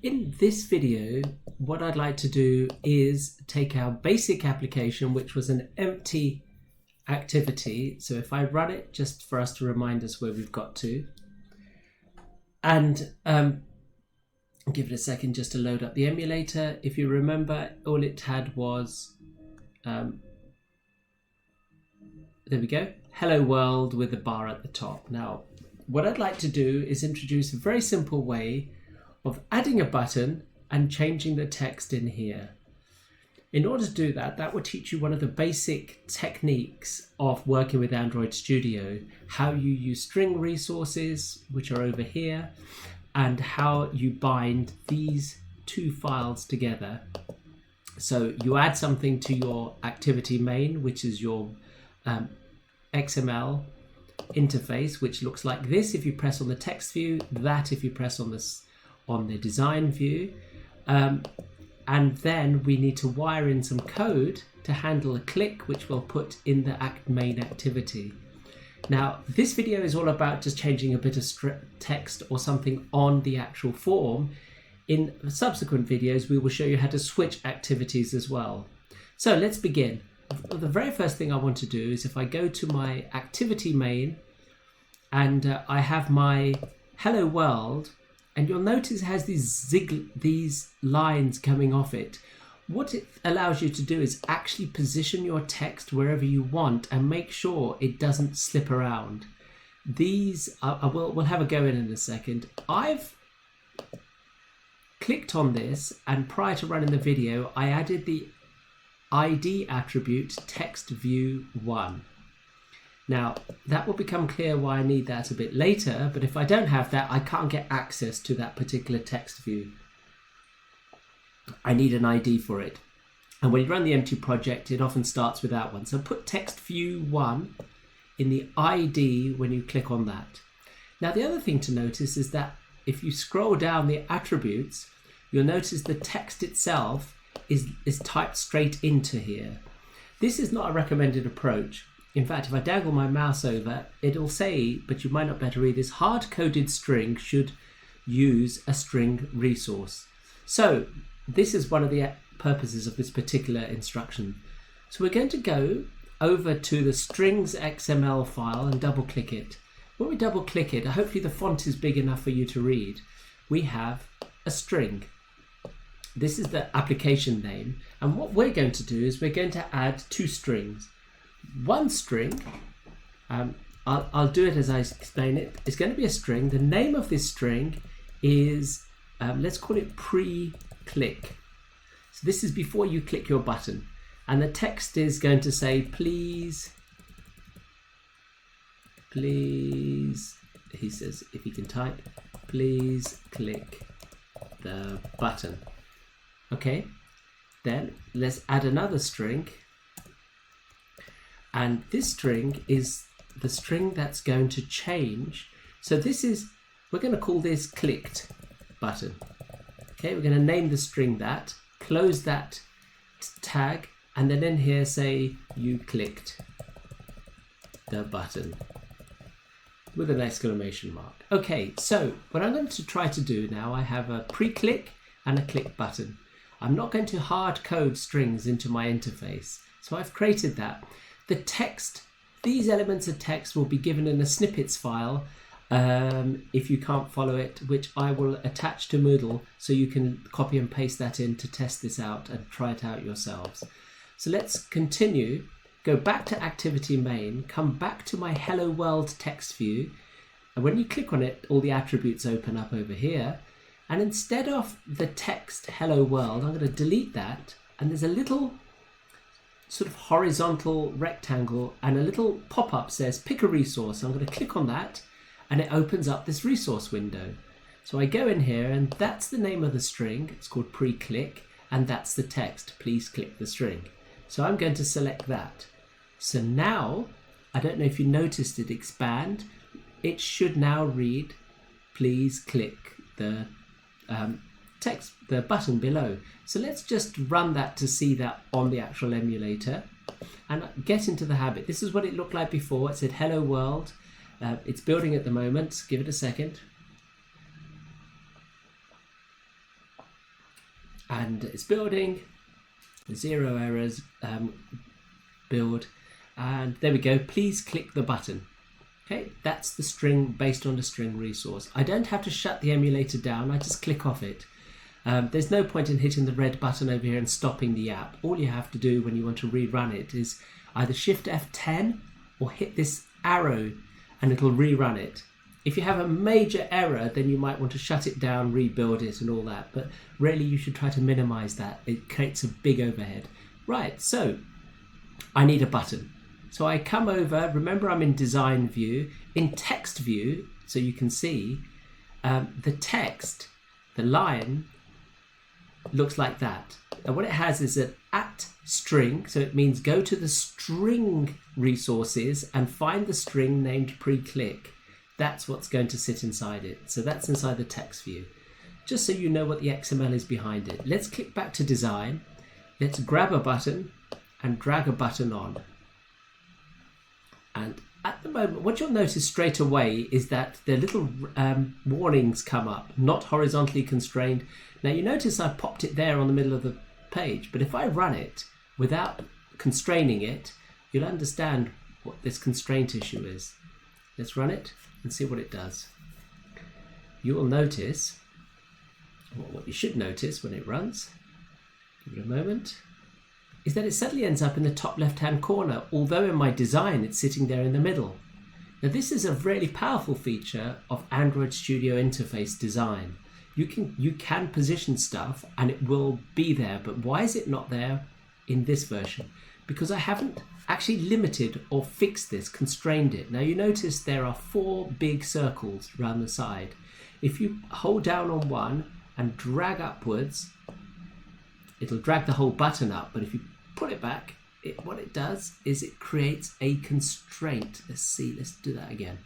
In this video, what I'd like to do is take our basic application, which was an empty activity. So if I run it just for us to remind us where we've got to, and give it a second just to load up the emulator. If you remember, all it had was, there we go, hello world with a bar at the top. Now, what I'd like to do is introduce a very simple way of adding a button and changing the text in here. In order to do that, that will teach you one of the basic techniques of working with Android Studio, how you use string resources, which are over here, and how you bind these two files together. So you add something to your activity main, which is your XML interface, which looks like this if you press on the text view, that if you press on the design view, and then we need to wire in some code to handle a click, which we'll put in the main activity. Now, this video is all about just changing a bit of text or something on the actual form. In subsequent videos, we will show you how to switch activities as well. So let's begin. The very first thing I want to do is if I go to my activity main and I have my hello world, and you'll notice it has these lines coming off it. What it allows you to do is actually position your text wherever you want and make sure it doesn't slip around. These, we'll have a go in a second. I've clicked on this, and prior to running the video, I added the ID attribute text view 1. Now, that will become clear why I need that a bit later, but if I don't have that, I can't get access to that particular text view. I need an ID for it. And when you run the empty project, it often starts with that one. So put text view 1 in the ID when you click on that. Now, the other thing to notice is that if you scroll down the attributes, you'll notice the text itself is typed straight into here. This is not a recommended approach. In fact, if I dangle my mouse over, it'll say, but you might not be able to read this, hard-coded string should use a string resource. So this is one of the purposes of this particular instruction. So we're going to go over to the strings XML file and double click it. When we double click it, hopefully the font is big enough for you to read. We have a string. This is the application name. And what we're going to do is we're going to add two strings. One string, I'll do it as I explain it. It's going to be a string. The name of this string is, let's call it pre-click. So this is before you click your button. And the text is going to say, please, he says, if he can type, please click the button. Okay, then let's add another string. And this string is the string that's going to change. So this is, we're going to call this clicked button. Okay, we're going to name the string that, close that tag, and then in here say you clicked the button with an exclamation mark. Okay, so what I'm going to try to do now, I have a pre-click and a click button. I'm not going to hard code strings into my interface. So I've created that. The text, these elements of text will be given in a snippets file if you can't follow it, which I will attach to Moodle so you can copy and paste that in to test this out and try it out yourselves. So let's continue, go back to activity main, come back to my hello world text view, and when you click on it, all the attributes open up over here, and instead of the text hello world, I'm going to delete that, and there's a little sort of horizontal rectangle and a little pop-up says pick a resource. I'm going to click on that and it opens up this resource window. So I go in here and that's the name of the string. It's called pre-click, and that's the text, please click the string. So I'm going to select that. So now, I don't know if you noticed it expand. It should now read, please click the text, the button below. So let's just run that to see that on the actual emulator and get into the habit. This is what it looked like before. It said hello world. It's building at the moment. Give it a second. and it's building. 0 errors, build, and there we go. Please click the button. Okay, that's the string based on the string resource. I don't have to shut the emulator down, I just click off it. There's no point in hitting the red button over here and stopping the app. All you have to do when you want to rerun it is either Shift F10 or hit this arrow and it'll rerun it. If you have a major error, then you might want to shut it down, rebuild it and all that, but really you should try to minimize that. It creates a big overhead. Right, so I need a button. So I come over, remember I'm in design view, in text view, so you can see the text, the line looks like that. And what it has is an @string, so it means go to the string resources and find the string named pre-click. That's what's going to sit inside it. So that's inside the text view. Just so you know what the XML is behind it. Let's click back to design. Let's grab a button and drag a button on. And at the moment, what you'll notice straight away is that the little warnings come up, not horizontally constrained. Now you notice I popped it there on the middle of the page, but if I run it without constraining it, you'll understand what this constraint issue is. Let's run it and see what it does. You will notice, or what you should notice when it runs, give it a moment, is that it suddenly ends up in the top left-hand corner, although in my design it's sitting there in the middle. Now this is a really powerful feature of Android Studio interface design. You can position stuff and it will be there, but why is it not there in this version? Because I haven't actually limited or fixed this, constrained it. Now you notice there are 4 big circles around the side. If you hold down on one and drag upwards, it'll drag the whole button up, but if you put it back, what it does is it creates a constraint. Let's do that again.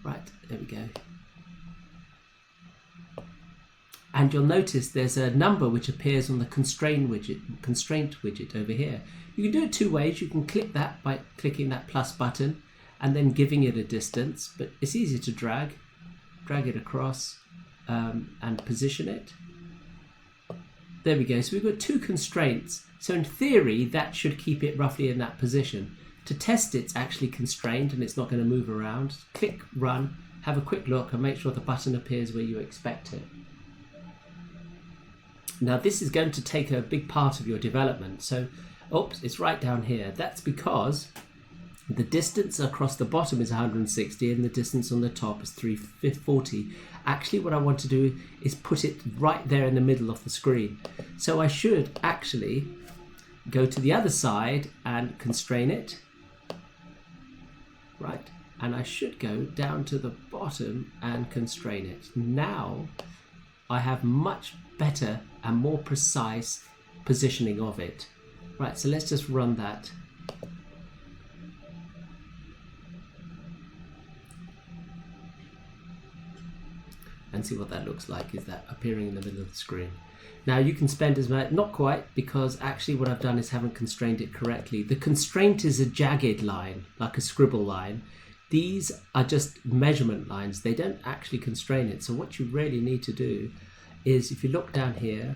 Right, there we go. And you'll notice there's a number which appears on the constraint widget over here. You can do it 2 ways. You can click that by clicking that plus button and then giving it a distance, but it's easier to drag it across and position it. There we go. So we've got 2 constraints. So in theory, that should keep it roughly in that position. To test it's actually constrained and it's not going to move around. Click run, have a quick look and make sure the button appears where you expect it. Now this is going to take a big part of your development. So, oops, it's right down here. That's because the distance across the bottom is 160 and the distance on the top is 340. Actually, what I want to do is put it right there in the middle of the screen. So I should actually go to the other side and constrain it. Right. And I should go down to the bottom and constrain it. Now I have much better and more precise positioning of it. Right, so let's just run that. And see what that looks like. Is that appearing in the middle of the screen? Now you can spend as much, not quite, because actually what I've done is haven't constrained it correctly. The constraint is a jagged line, like a scribble line. These are just measurement lines. They don't actually constrain it. So what you really need to do is, if you look down here,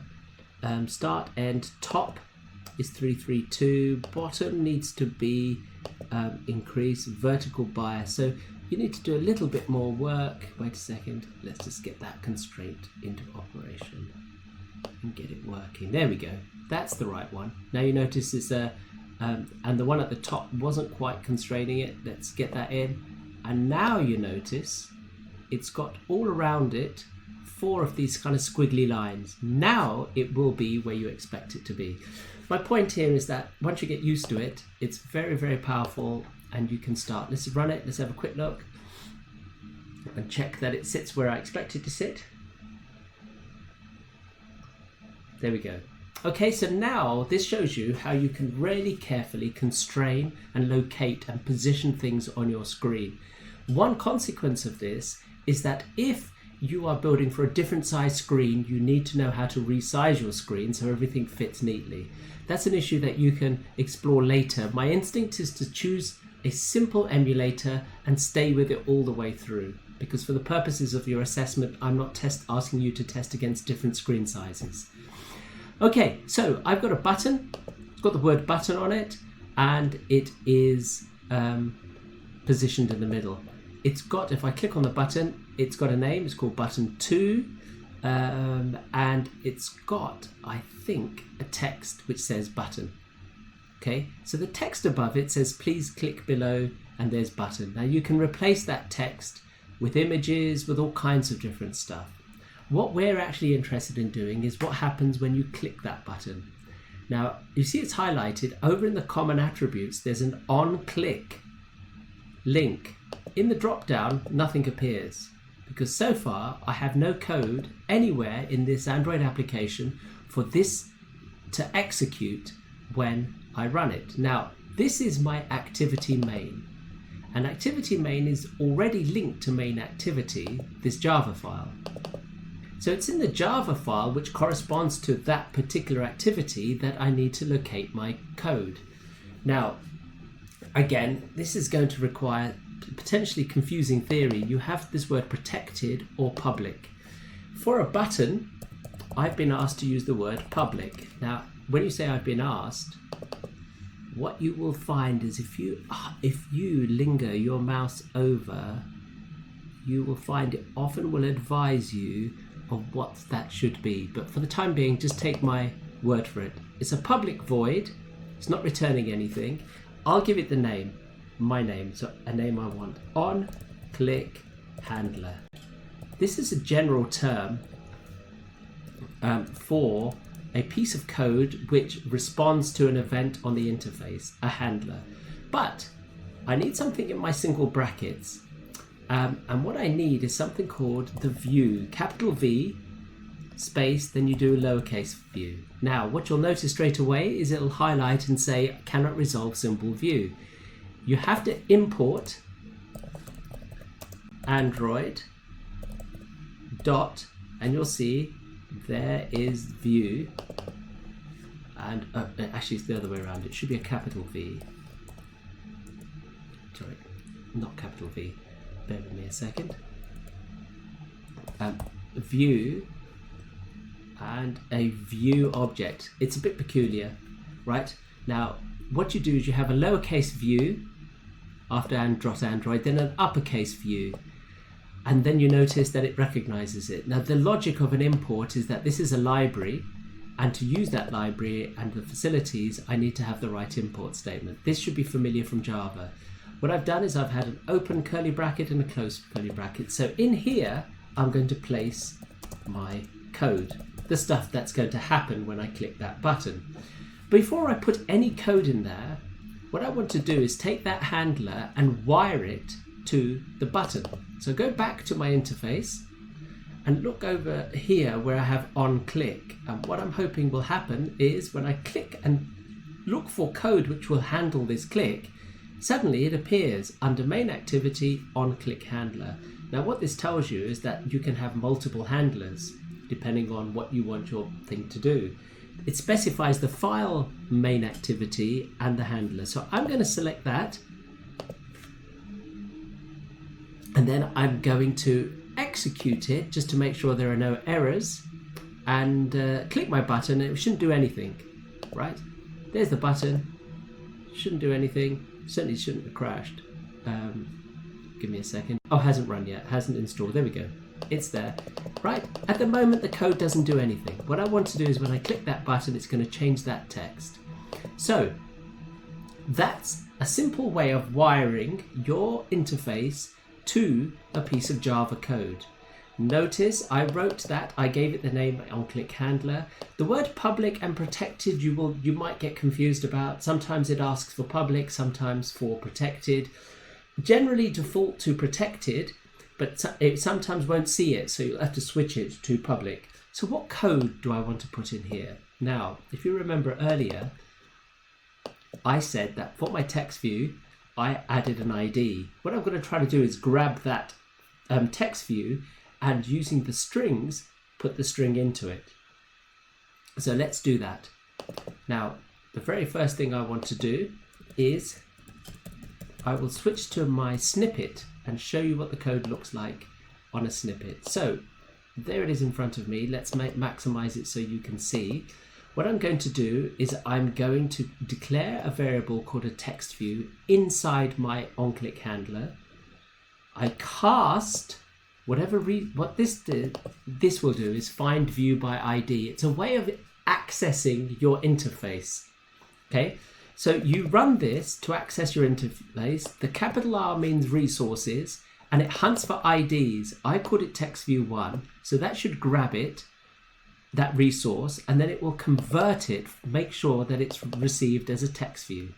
start, end, top is 332, bottom needs to be increased, vertical bias. So you need to do a little bit more work. Wait a second, let's just get that constraint into operation and get it working. There we go, that's the right one. Now you notice it's and the one at the top wasn't quite constraining it. Let's get that in, and now you notice it's got all around it 4 of these kind of squiggly lines. Now it will be where you expect it to be. My point here is that once you get used to it, it's very, very powerful and you can start. Let's run it, let's have a quick look and check that it sits where I expect it to sit. There we go. Okay, so now this shows you how you can really carefully constrain and locate and position things on your screen. One consequence of this is that if you are building for a different size screen, you need to know how to resize your screen so everything fits neatly. That's an issue that you can explore later. My instinct is to choose a simple emulator and stay with it all the way through, because for the purposes of your assessment, I'm not asking you to test against different screen sizes. Okay, so I've got a button. It's got the word button on it, and it is positioned in the middle. It's got, if I click on the button, it's got a name. It's called button 2, and it's got, I think, a text which says button. Okay, so the text above it says please click below, and there's button. Now you can replace that text with images, with all kinds of different stuff. What we're actually interested in doing is what happens when you click that button. Now you see it's highlighted over in the common attributes. There's an on click link. In the drop down, nothing appears because so far I have no code anywhere in this Android application for this to execute when I run it. Now this is my activity main, and activity main is already linked to main activity, this Java file. So it's in the Java file which corresponds to that particular activity that I need to locate my code. Now, again, this is going to require potentially confusing theory. You have this word protected or public. For a button, I've been asked to use the word public. Now, when you say I've been asked, what you will find is if you linger your mouse over, you will find it often will advise you of what that should be. But for the time being, just take my word for it. It's a public void. It's not returning anything. I'll give it the name, my name, so a name I want. On click handler. This is a general term for a piece of code which responds to an event on the interface, a handler. But I need something in my single brackets. And what I need is something called the view, capital V, space, then you do a lowercase view. Now, what you'll notice straight away is it'll highlight and say, cannot resolve symbol view. You have to import Android dot, and you'll see there is view, and actually it's the other way around. It should be a capital V. Sorry, not capital V. Bear with me a second. View and a view object. It's a bit peculiar, right? Now, what you do is you have a lowercase view after Android, then an uppercase view, and then you notice that it recognizes it. Now, the logic of an import is that this is a library, and to use that library and the facilities, I need to have the right import statement. This should be familiar from Java. What I've done is I've had an open curly bracket and a closed curly bracket. So in here, I'm going to place my code, the stuff that's going to happen when I click that button. Before I put any code in there, what I want to do is take that handler and wire it to the button. So go back to my interface and look over here where I have on click. And what I'm hoping will happen is when I click and look for code which will handle this click, suddenly it appears under main activity on click handler. Now what this tells you is that you can have multiple handlers depending on what you want your thing to do. It specifies the file main activity and the handler. So I'm going to select that, and then I'm going to execute it just to make sure there are no errors, and click my button. It shouldn't do anything, right? There's the button. Shouldn't do anything. Certainly shouldn't have crashed. Give me a second. Oh, hasn't run yet. Hasn't installed. There we go. It's there. Right. At the moment, the code doesn't do anything. What I want to do is when I click that button, it's going to change that text. So that's a simple way of wiring your interface to a piece of Java code. Notice I wrote that, I gave it the name onClick handler. The word public and protected you might get confused about. Sometimes it asks for public, sometimes for protected. Generally default to protected, but it sometimes won't see it, so you'll have to switch it to public. So what code do I want to put in here? Now, if you remember earlier, I said that for my text view, I added an ID. What I'm going to try to do is grab that text view and using the strings, put the string into it. So let's do that. Now, the very first thing I want to do is I will switch to my snippet and show you what the code looks like on a snippet. So there it is in front of me. Let's maximize it so you can see. what I'm going to do is I'm going to declare a variable called a text view inside my onClick handler. I cast whatever what this will do is find view by ID. It's a way of accessing your interface. Okay, so you run this to access your interface. The capital R means resources, and it hunts for IDs. I called it text view 1, so that should grab it, that resource, and then it will convert it, make sure that it's received as a text view.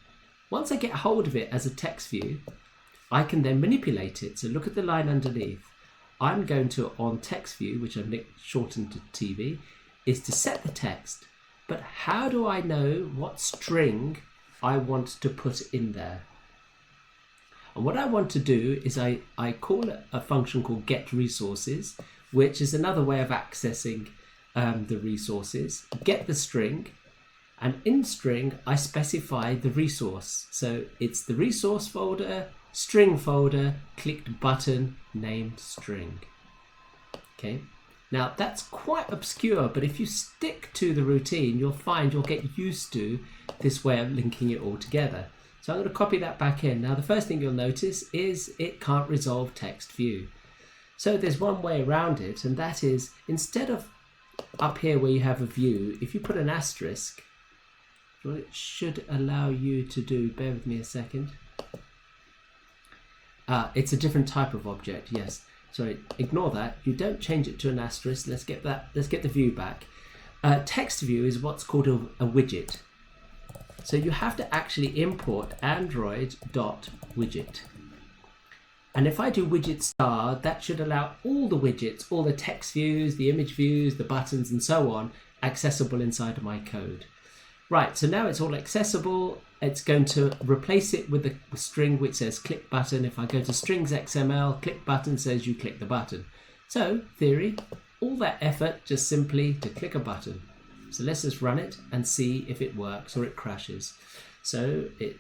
Once I get hold of it as a text view, I can then manipulate it. So look at the line underneath. I'm going to, on text view, which I've shortened to TV, is to set the text. But how do I know what string I want to put in there? And what I want to do is I call a function called getResources, which is another way of accessing the resources. Get the string, and in string I specify the resource. So it's the resource folder, string folder, clicked button, named string. Okay, now that's quite obscure, but if you stick to the routine, you'll find you'll get used to this way of linking it all together. So I'm going to copy that back in. Now the first thing you'll notice is it can't resolve text view. So there's one way around it, and that is, instead of up here where you have a view, if you put an asterisk, what it should allow you to do, bear with me a second. It's a different type of object, yes. Sorry, ignore that. You don't change it to an asterisk. Let's get the view back. Text view is what's called a widget. So you have to actually import android.widget. And if I do widget star, that should allow all the widgets, all the text views, the image views, the buttons, and so on, accessible inside of my code. Right, so now it's all accessible. It's going to replace it with the string which says click button. If I go to strings XML, click button says you click the button. So, theory, all that effort just simply to click a button. So let's just run it and see if it works or it crashes. So it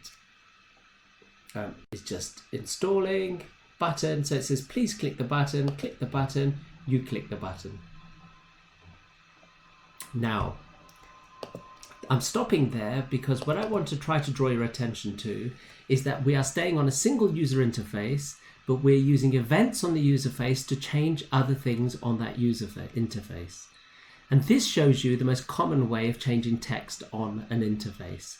is just installing button. So it says please click the button, you click the button. Now, I'm stopping there because what I want to try to draw your attention to is that we are staying on a single user interface, but we're using events on the user face to change other things on that user interface. And this shows you the most common way of changing text on an interface.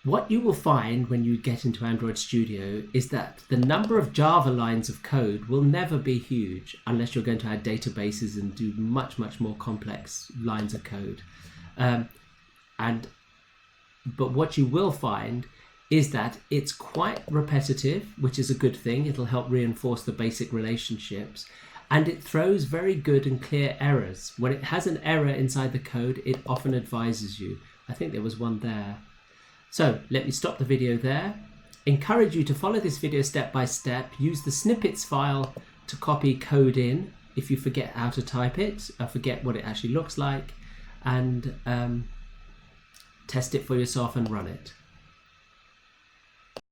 What you will find when you get into Android Studio is that the number of Java lines of code will never be huge unless you're going to add databases and do much, much more complex lines of code. But what you will find is that it's quite repetitive, which is a good thing. It'll help reinforce the basic relationships. And it throws very good and clear errors. When it has an error inside the code, it often advises you. I think there was one there. So let me stop the video there. Encourage you to follow this video step by step. Use the snippets file to copy code in if you forget how to type it, or forget what it actually looks like, and test it for yourself and run it.